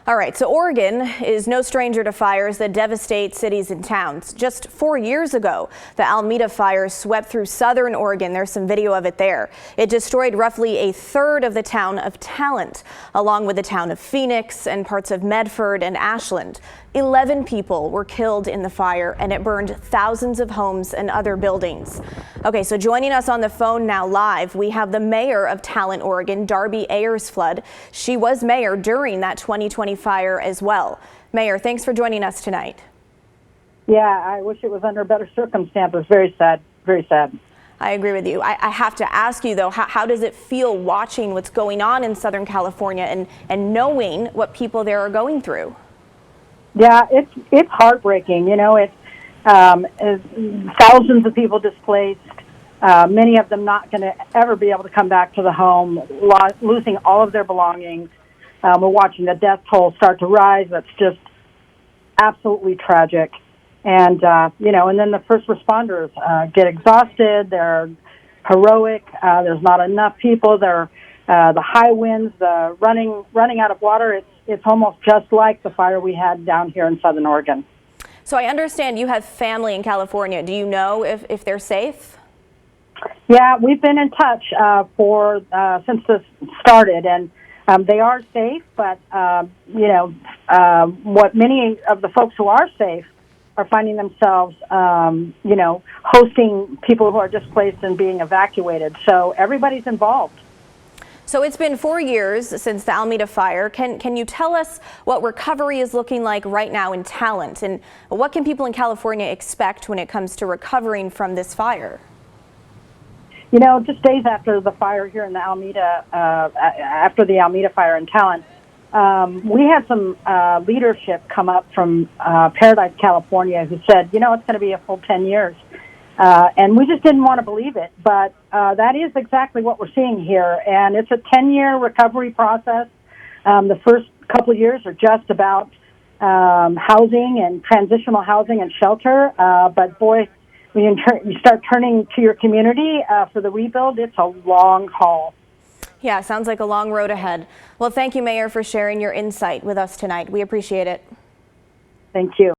All right, so Oregon is no stranger to fires that devastate cities and towns. Just 4 years ago, the Almeda Fire swept through southern Oregon. There's some video of it there. It destroyed roughly a third of the town of Talent, along with the town of Phoenix and parts of Medford and Ashland. 11 people were killed in the fire, and it burned thousands of homes and other buildings. Okay, so joining us on the phone now live, we have the mayor of Talent, Oregon, Darby Ayers-Flood. She was mayor during that 2020 fire as well. Mayor, thanks for joining us tonight. Yeah, I wish it was under better circumstances. Very sad, very sad. I agree with you. I have to ask you, though, how does it feel watching what's going on in Southern California and knowing what people there are going through? Yeah, it's heartbreaking. You know, it's thousands of people displaced, many of them not going to ever be able to come back to the home, losing all of their belongings. We're watching the death toll start to rise. That's just absolutely tragic. And, you know, and then the first responders get exhausted. They're heroic. There's not enough people. The high winds, the running out of water. It's almost just like the fire we had down here in Southern Oregon. So I understand you have family in California. Do you know if they're safe? Yeah, we've been in touch since this started, and they are safe. But you know, what many of the folks who are safe are finding themselves, you know, hosting people who are displaced and being evacuated. So everybody's involved. So it's been 4 years since the Almeda Fire. Can you tell us what recovery is looking like right now in Talent, and what can people in California expect when it comes to recovering from this fire? You know, just days after the fire here in the Almeda, after the Almeda Fire in Talent, we had some leadership come up from Paradise, California, who said, you know, it's going to be a full 10 years. And we just didn't want to believe it. But that is exactly what we're seeing here. And it's a 10-year recovery process. The first couple of years are just about housing and transitional housing and shelter. But boy, when you start turning to your community for the rebuild, it's a long haul. Yeah, sounds like a long road ahead. Well, thank you, Mayor, for sharing your insight with us tonight. We appreciate it. Thank you.